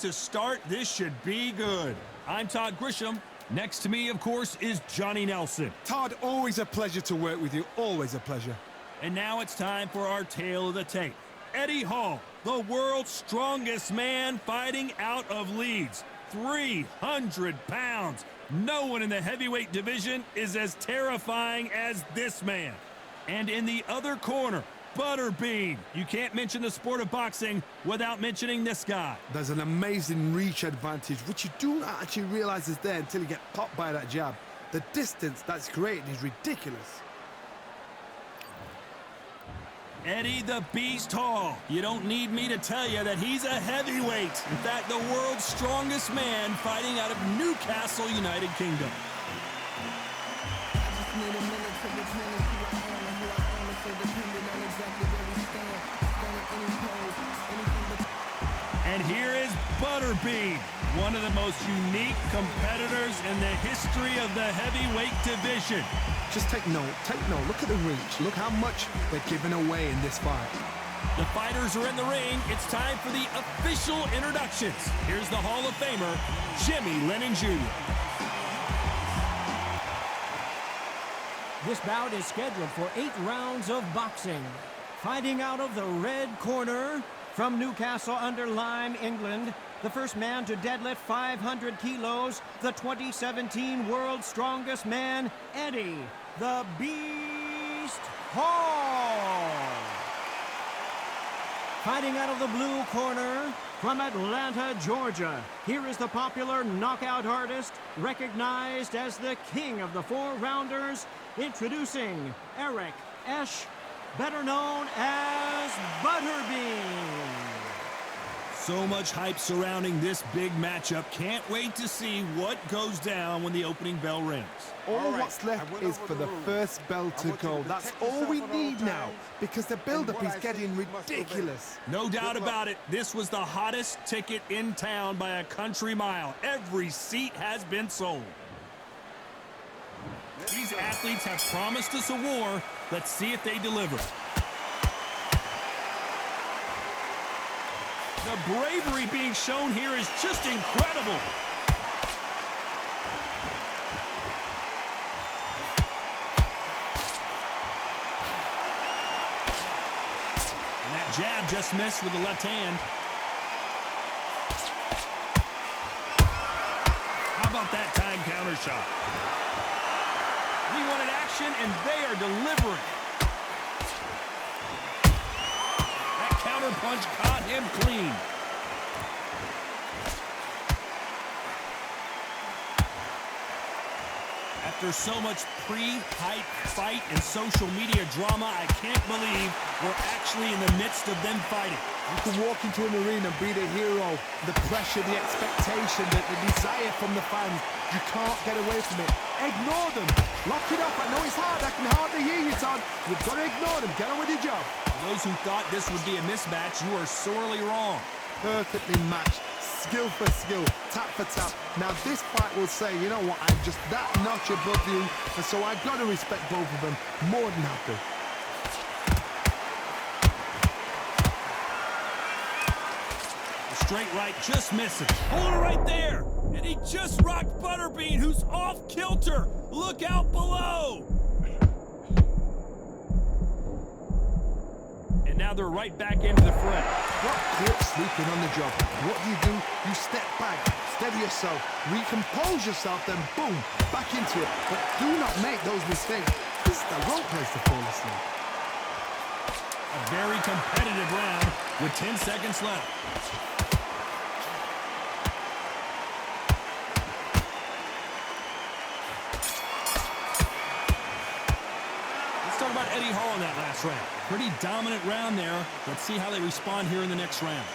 to start. This should be good. I'm Todd Grisham. Next to me, of course, is Johnny Nelson. Todd, always a pleasure to work with you. Always a pleasure. And now it's time for our tale of the tape. Eddie Hall, the world's strongest man, fighting out of Leeds. 300 pounds. No one in the heavyweight division is as terrifying as this man. And in the other corner, Butterbean. You can't mention the sport of boxing without mentioning this guy. There's an amazing reach advantage, which you don't actually realize is there until you get popped by that jab. The distance that's created is ridiculous. Eddie the Beast Hall. You don't need me to tell you that he's a heavyweight. In fact, the world's strongest man fighting out of Newcastle, United Kingdom. And here is Butterbean, one of the most unique competitors in the history of the heavyweight division. Just take note, look at the reach, look how much they're giving away in this fight. The fighters are in the ring, it's time for the official introductions. Here's the Hall of Famer, Jimmy Lennon Jr. This bout is scheduled for 8 rounds of boxing. Fighting out of the red corner, from Newcastle under Lyme, England, the first man to deadlift 500 kilos, the 2017 World's Strongest Man, Eddie the Beast Hall. Fighting out of the blue corner, from Atlanta, Georgia, here is the popular knockout artist, recognized as the king of the 4-rounders, introducing Eric Esch, better known as Butterbean. So much hype surrounding this big matchup. Can't wait to see what goes down when the opening bell rings. All what's left is for the first bell to go. That's all we need now, because the build-up is getting ridiculous. No doubt about it. This was the hottest ticket in town by a country mile. Every seat has been sold. These athletes have promised us a war. Let's see if they deliver. The bravery being shown here is just incredible. And that jab just missed with the left hand. How about that time counter shot? He wanted action, and they are delivering. That counter punch caught him clean. After so much pre-hype fight and social media drama, I can't believe we're actually in the midst of them fighting. You can walk into an arena and be the hero. The pressure, the expectation, the desire from the fans. You can't get away from it. Ignore them. Lock it up. I know it's hard. I can hardly hear you, Todd. You've got to ignore them. Get on with your job. Those who thought this would be a mismatch, you are sorely wrong. Perfectly matched. Skill for skill. Tap for tap. Now this fight will say, you know what, I'm just that notch above you. And so I've got to respect both of them. More than happy. The straight right just missing. Hold it right there. And he just rocked Butterbean, who's off kilter. Look out below. And now they're right back into the fray. Not caught sleeping on the job. What do? You step back, steady yourself, recompose yourself, then boom, back into it. But do not make those mistakes. This is the wrong place to fall asleep. A very competitive round with 10 seconds left. Talk about Eddie Hall in that last round. Pretty dominant round there. Let's see how they respond here in the next round.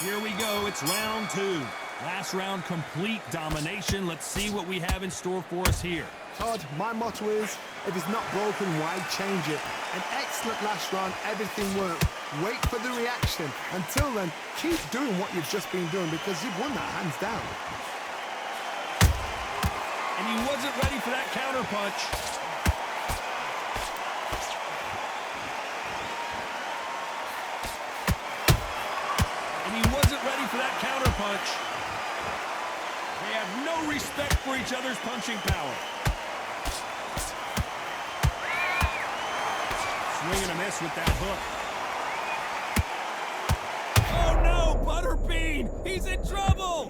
Here we go. It's round 2. Last round, complete domination. Let's see what we have in store for us here. Todd, my motto is, if it's not broken, why change it? An excellent last round. Everything worked. Wait for the reaction. Until then, keep doing what you've just been doing, because you've won that hands down. And he wasn't ready for that counter punch. for that counter punch. They have no respect for each other's punching power. Swing and a miss with that hook. Oh no, Butterbean! He's in trouble!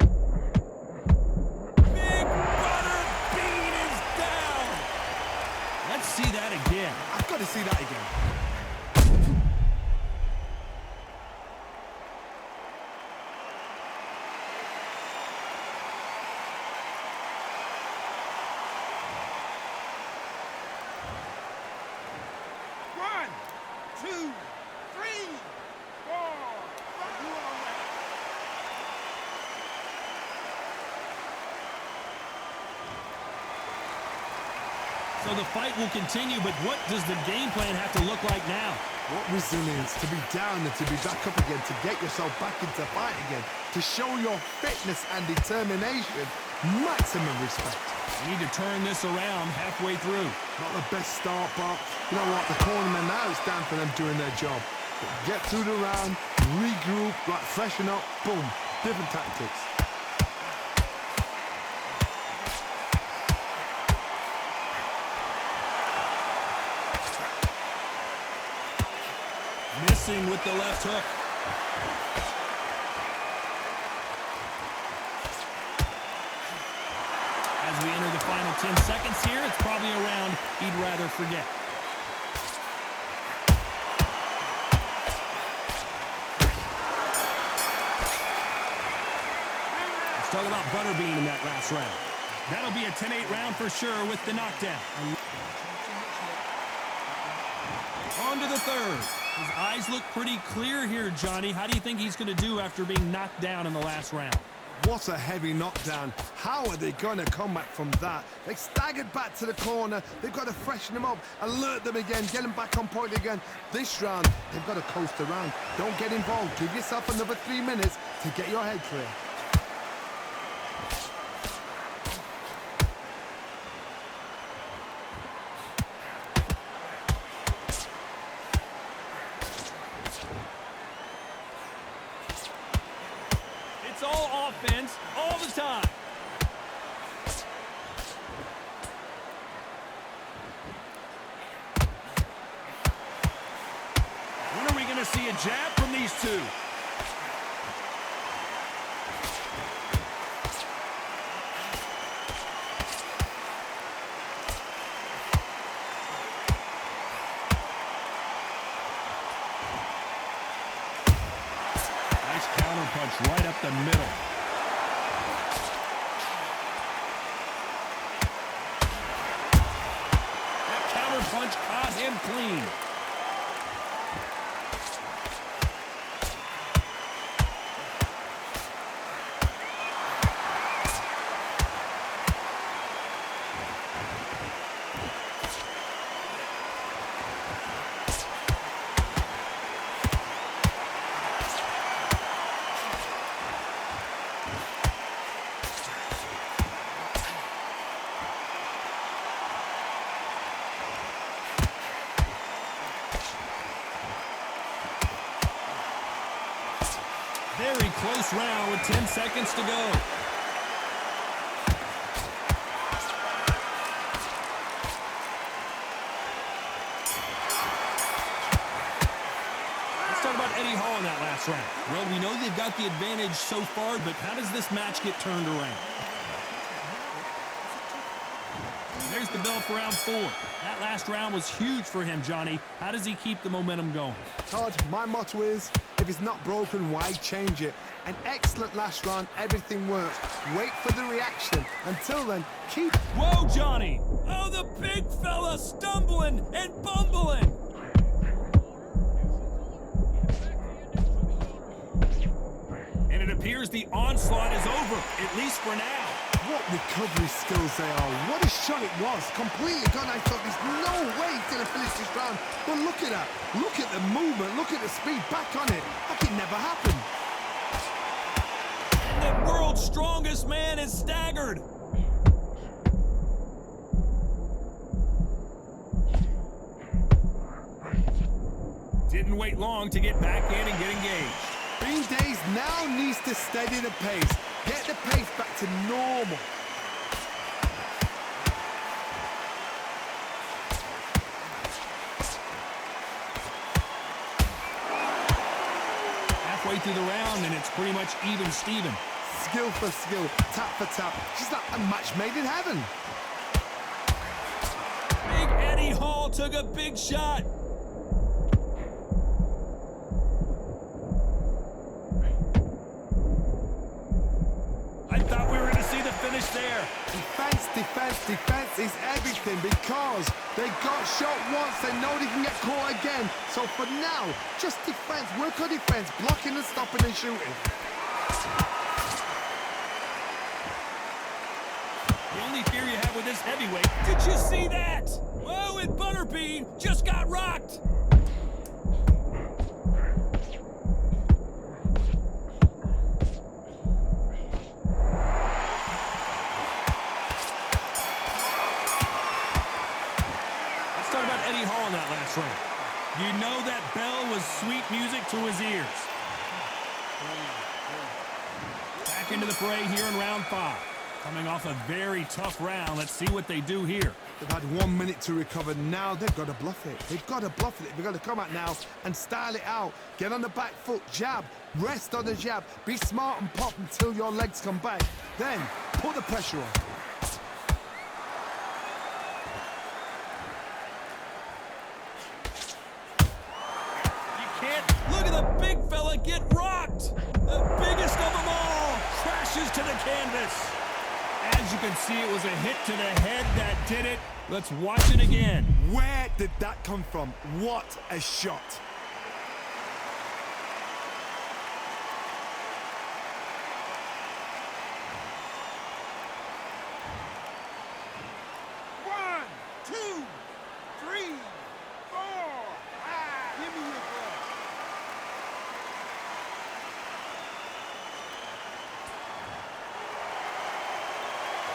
Big Butterbean is down! Let's see that again. I've got to see that again. So the fight will continue, but what does the game plan have to look like now? What resilience to be down and to be back up again, to get yourself back into fight again, to show your fitness and determination. Maximum respect. You need to turn this around halfway through. Not the best start, but you know what? The cornerman now, it's down for them doing their job. But get through the round, regroup, like freshen up, boom. Different tactics. Missing with the left hook. As we enter the final 10 seconds here, it's probably a round he'd rather forget. Let's talk about Butterbean in that last round. That'll be a 10-8 round for sure with the knockdown. On to the third. His eyes look pretty clear here, Johnny. How do you think he's going to do after being knocked down in the last round? What a heavy knockdown. How are they going to come back from that? They staggered back to the corner. They've got to freshen them up, alert them again, get them back on point again. This round, they've got to coast around. Don't get involved. Give yourself another 3 minutes to get your head clear. It's all offense, all the time. When are we going to see a jab from these two? Nice counter punch right up the middle. That counter punch caught him clean. Very close round with 10 seconds to go. Let's talk about Eddie Hall in that last round. Well, we know they've got the advantage so far, but how does this match get turned around? There's the bell for round 4. That last round was huge for him, Johnny. How does he keep the momentum going? Todd, my motto is, if it's not broken, why change it? An excellent last round, everything works. Wait for the reaction. Until then, keep... Whoa, Johnny! Oh, the big fella stumbling and bumbling! And it appears the onslaught is over, at least for now. What recovery skills they are. What a shot it was. Completely gone. I thought there's no way he's going to finish this round. But look at that. Look at the movement. Look at the speed. Back on it. Like it never happened. And the world's strongest man is staggered. Didn't wait long to get back in and get engaged. Bean Days now needs to steady the pace. Get the pace back to normal. Halfway through the round, and it's pretty much even Steven. Skill for skill, tap for tap. She's like a match made in heaven. Big Eddie Hall took a big shot. I thought we were going to see the finish there. Defense, defense, defense is everything because they got shot once, they know they can get caught again. So for now, just defense, work on defense, blocking and stopping and shooting. The only fear you have with this heavyweight, did you see that? Whoa, and Butterbean just got rocked. Let's talk about Eddie Hall in that last round. You know that bell was sweet music to his ears. Back into the fray here in round 5. Coming off a very tough round. Let's see what they do here. They've had 1 minute to recover. Now they've got to bluff it. They've got to bluff it. They've got to come out now and style it out. Get on the back foot, jab, rest on the jab. Be smart and pop until your legs come back. Then put the pressure on. You can't. Look at the big fella get rocked. The biggest of them all crashes to the canvas. As you can see, it was a hit to the head that did it. Let's watch it again. Where did that come from? What a shot. One, two, three, four. Give me your ball.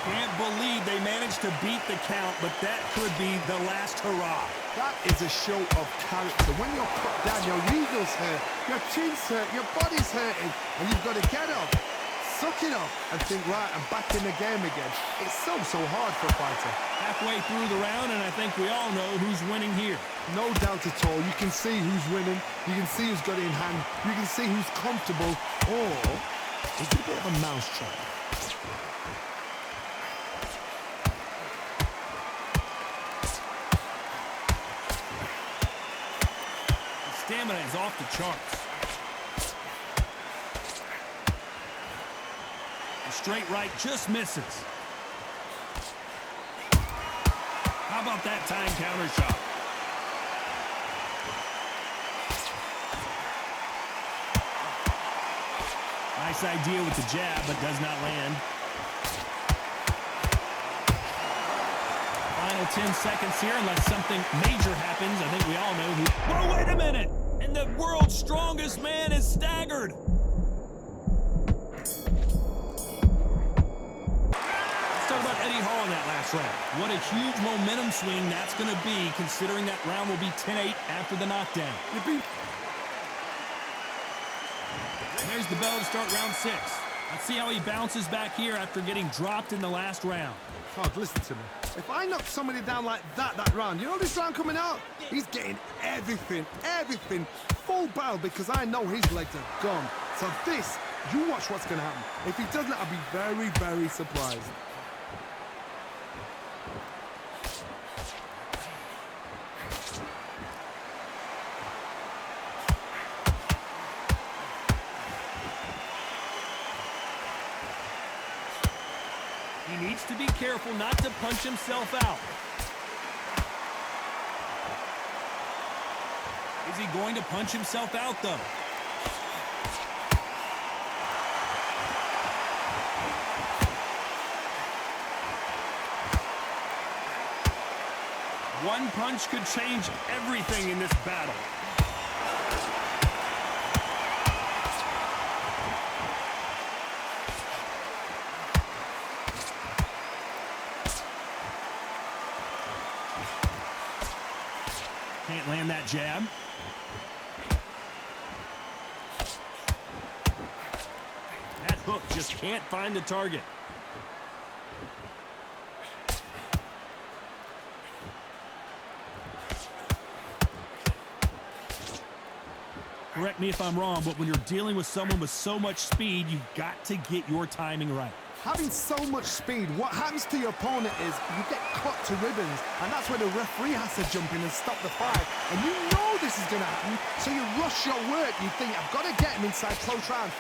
Can't believe they managed to beat the count, but that could be the last hurrah. That is a show of character. When you're put down, your eagles hurt, your chin's hurt, your body's hurting, and you've got to get up, suck it up, and think, right, I'm back in the game again. It's so hard for a fighter. Halfway through the round, and I think we all know who's winning here. No doubt at all. You can see who's winning. You can see who's got it in hand. You can see who's comfortable. Or is it a bit of a mousetrap? Stamina is off the charts. The straight right just misses. How about that time counter shot? Nice idea with the jab, but does not land. Final 10 seconds here, unless something major happens. I think we all know who. Whoa, wait a minute! And the world's strongest man is staggered. Let's talk about Eddie Hall in that last round. What a huge momentum swing that's going to be, considering that round will be 10-8 after the knockdown. There's the bell to start round 6. Let's see how he bounces back here after getting dropped in the last round. Todd, listen to me. If I knock somebody down like that round, you know this round coming out? He's getting everything, full barrel, because I know his legs are gone. So this, you watch what's going to happen. If he doesn't, I'll be very, very surprised. He needs to be careful not to punch himself out. Is he going to punch himself out, though? One punch could change everything in this battle. Can't land that jab. hook just can't find the target. Correct me if I'm wrong, but when you're dealing with someone with so much speed, you've got to get your timing right. Having so much speed, what happens to your opponent is you get cut to ribbons, and that's where the referee has to jump in and stop the fight. And you know this is going to happen, so you rush your work. You think, I've got to get him inside close round.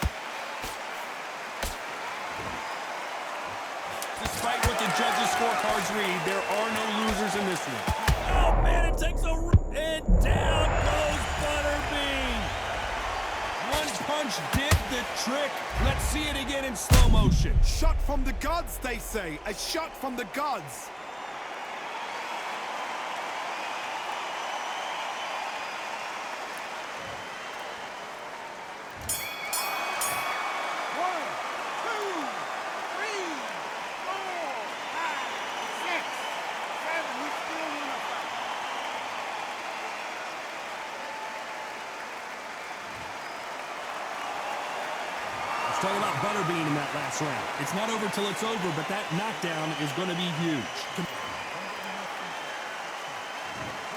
Despite what the judges' scorecards read, there are no losers in this one. Oh, man, it takes a... And down goes Butterbean. One punch did the trick. Let's see it again in slow motion. Shot from the gods, they say. A shot from the gods. Talk about Butterbean in that last round. It's not over till it's over, but that knockdown is going to be huge.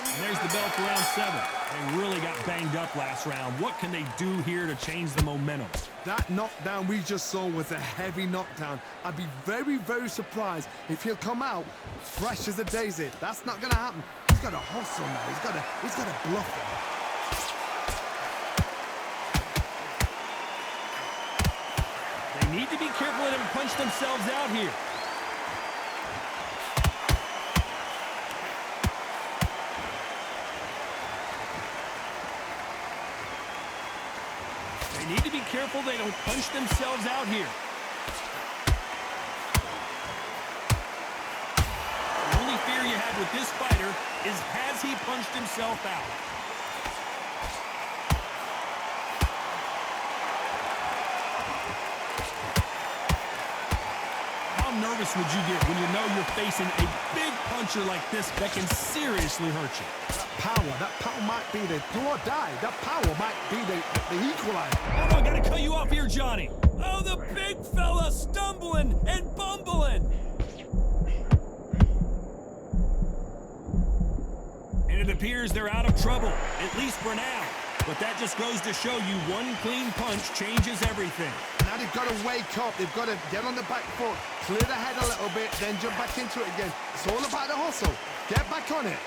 And there's the bell for round 7. They really got banged up last round. What can they do here to change the momentum? That knockdown we just saw was a heavy knockdown. I'd be very, very surprised if he'll come out fresh as a daisy. That's not going to happen. He's got to hustle now. He's got to bluff him. Need to be careful and punch themselves out here. They need to be careful they don't punch themselves out here. The only fear you have with this fighter is, has he punched himself out? Nervous would you get when you know you're facing a big puncher like this that can seriously hurt you? That power might be the do or die. That power might be the equalizer. Oh, I gotta cut you off here, Johnny. Oh, the big fella stumbling and bumbling. And it appears they're out of trouble, at least for now. But that just goes to show you one clean punch changes everything. Now they've got to wake up. They've got to get on the back foot, clear the head a little bit, then jump back into it again. It's all about the hustle. Get back on it.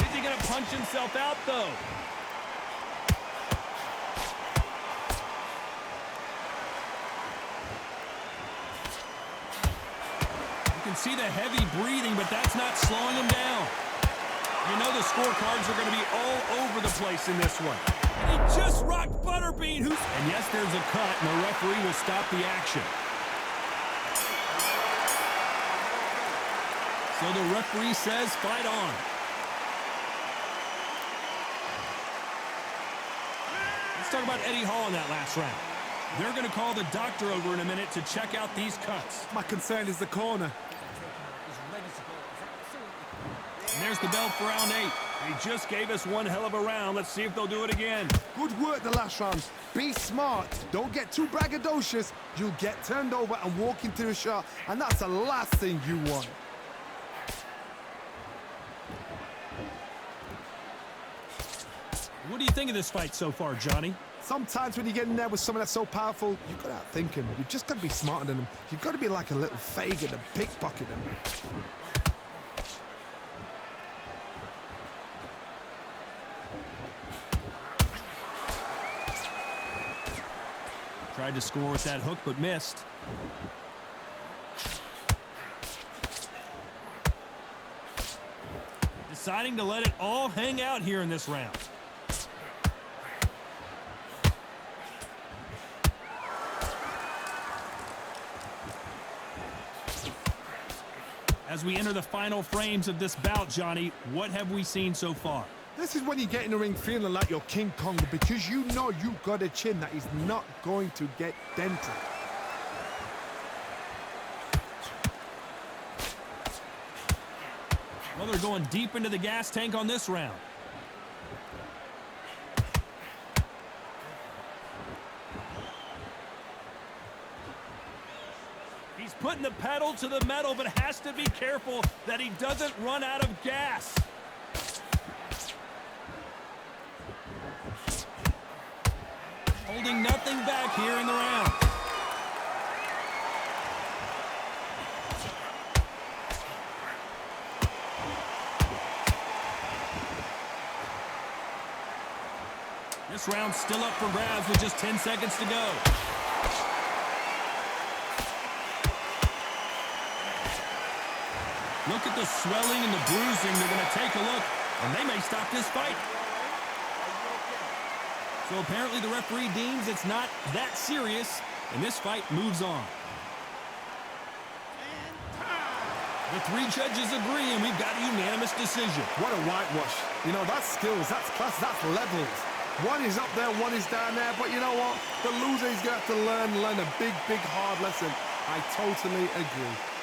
Is he going to punch himself out, though? You can see the heavy breathing, but that's not slowing him down. You know the scorecards are going to be all over the place in this one. And he just rocked Butterbean, who's... And yes, there's a cut, and the referee will stop the action. So the referee says, fight on. Let's talk about Eddie Hall in that last round. They're going to call the doctor over in a minute to check out these cuts. My concern is the corner. And there's the bell for round 8. They just gave us one hell of a round. Let's see if they'll do it again. Good work the last round. Be smart. Don't get too braggadocious. You'll get turned over and walk into a shot, and that's the last thing you want. What do you think of this fight so far, Johnny? Sometimes when you get in there with someone that's so powerful, you've got to outthink him. You've just got to be smarter than him. You've got to be like a little Fagin and pickpocket him. Tried to score with that hook, but missed. Deciding to let it all hang out here in this round. As we enter the final frames of this bout, Johnny, what have we seen so far? This is when you get in the ring feeling like you're King Kong, because you know you've got a chin that is not going to get dented. Well, they're going deep into the gas tank on this round. He's putting the pedal to the metal, but has to be careful that he doesn't run out of gas. Holding nothing back here in the round. This round's still up for grabs with just 10 seconds to go. Look at the swelling and the bruising. They're going to take a look, and they may stop this fight. So apparently the referee deems it's not that serious, and this fight moves on. The three judges agree, and we've got a unanimous decision. What a whitewash. You know, that's skills, that's class, that's levels. One is up there, one is down there, but you know what? The loser is going to have to learn a big, hard lesson. I totally agree.